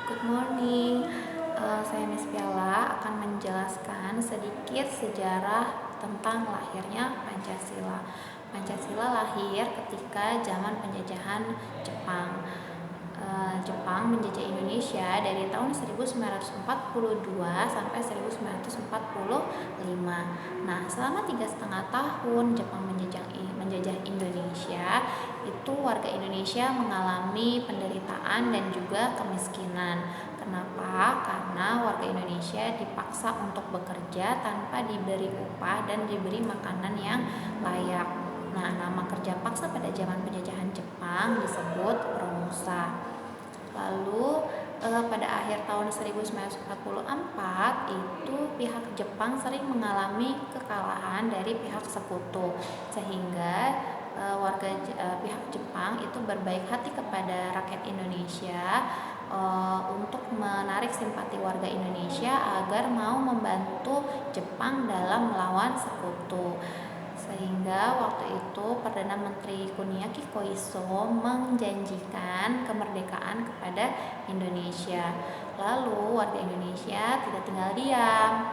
Good morning. Saya Miss Piala akan menjelaskan sedikit sejarah tentang lahirnya Pancasila. Pancasila lahir ketika zaman penjajahan Jepang. Jepang menjajah Indonesia dari tahun 1942 sampai 1945. Nah, selama 3,5 tahun Jepang menjajah Indonesia, itu warga Indonesia mengalami penderitaan dan juga kemiskinan. Kenapa? Karena warga Indonesia dipaksa untuk bekerja tanpa diberi upah dan diberi makanan yang layak. Nah, nama kerja paksa pada zaman penjajahan Jepang disebut romusa. Lalu pada akhir tahun 1944 itu pihak Jepang sering mengalami kekalahan dari pihak sekutu, sehingga pihak Jepang itu berbaik hati kepada rakyat Indonesia untuk menarik simpati warga Indonesia agar mau membantu Jepang dalam melawan sekutu. Sehingga waktu itu Perdana Menteri Kuniaki Koiso menjanjikan kemerdekaan kepada Indonesia. Lalu warga Indonesia tidak tinggal diam.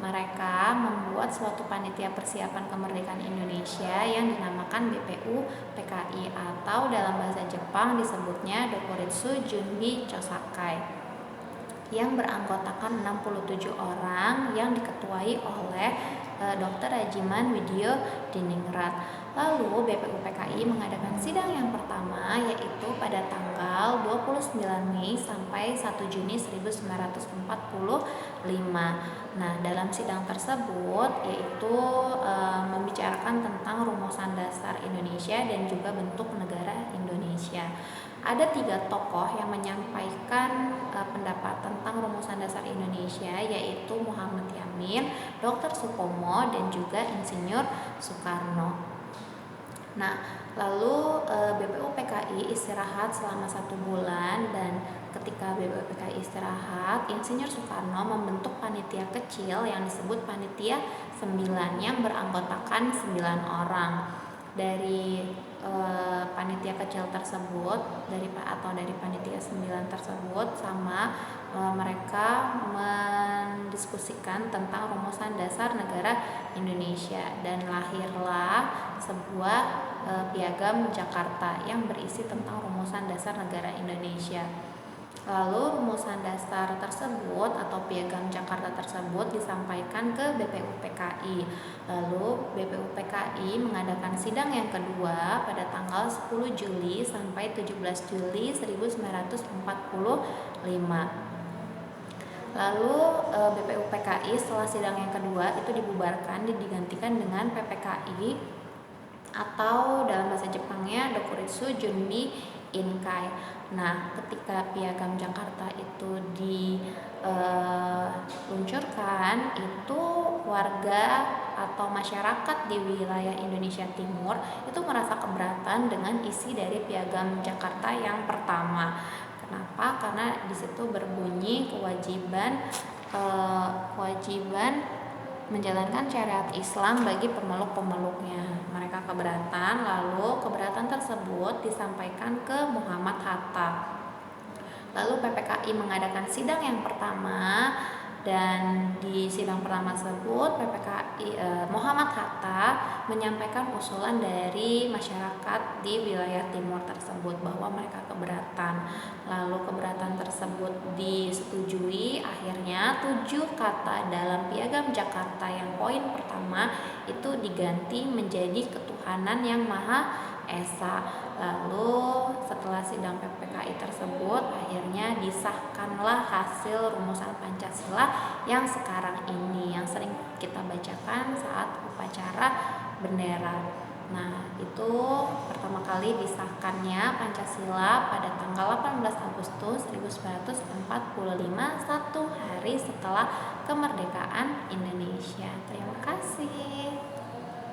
Mereka membuat suatu panitia persiapan kemerdekaan Indonesia yang dinamakan BPU PKI atau dalam bahasa Jepang disebutnya Dokuritsu Junbi Chosakai, yang beranggotakan 67 orang yang diketuai oleh Dr. Rajiman Widyo Diningrat. Lalu BPU PKI mengadakan sidang yang pertama yaitu pada tanggal 29 Mei sampai 1 Juni 1945. Nah, dalam sidang tersebut yaitu membicarakan tentang rumusan dasar Indonesia dan juga bentuk negara Indonesia. Ada 3 tokoh yang menyampaikan pendapat tentang rumusan dasar Indonesia, yaitu Muhammad Yamin, Dr. Supomo, dan juga Insinyur Soekarno. Nah, lalu BPU PKI istirahat selama 1 bulan, dan ketika BPU PKI istirahat, Insinyur Soekarno membentuk panitia kecil yang disebut Panitia 9 yang beranggotakan 9 orang. Dari panitia kecil tersebut, dari panitia 9 tersebut mereka mendiskusikan tentang rumusan dasar negara Indonesia, dan lahirlah sebuah piagam Jakarta yang berisi tentang rumusan dasar negara Indonesia. Lalu rumusan dasar tersebut atau piagam Jakarta tersebut disampaikan ke BPU PKI. Lalu BPU PKI mengadakan sidang yang kedua pada tanggal 10 Juli sampai 17 Juli 1945. Lalu BPU PKI setelah sidang yang kedua itu dibubarkan, digantikan dengan PPKI atau dalam bahasa Jepangnya Dokuritsu Junbi Inkai. Nah, ketika piagam Jakarta itu diluncurkan, itu warga atau masyarakat di wilayah Indonesia Timur itu merasa keberatan dengan isi dari piagam Jakarta yang pertama. Kenapa? Karena di situ berbunyi kewajiban menjalankan syariat Islam bagi pemeluk-pemeluknya. Mereka keberatan, lalu keberatan tersebut disampaikan ke Muhammad Hatta. Lalu PPKI mengadakan sidang yang pertama, dan di sidang pertama tersebut Muhammad Hatta menyampaikan usulan dari masyarakat di wilayah timur tersebut bahwa mereka keberatan. Lalu keberatan tersebut disetujui. Akhirnya 7 kata dalam piagam Jakarta yang poin pertama itu diganti menjadi ketuhanan yang Maha Esa. Lalu setelah sidang PPKI tersebut akhirnya disahkanlah hasil rumusan Pancasila yang sekarang ini, yang sering kita bacakan saat upacara bendera. Nah, itu pertama kali disahkannya Pancasila pada tanggal 18 Agustus 1945, 1 hari setelah kemerdekaan Indonesia. Terima kasih.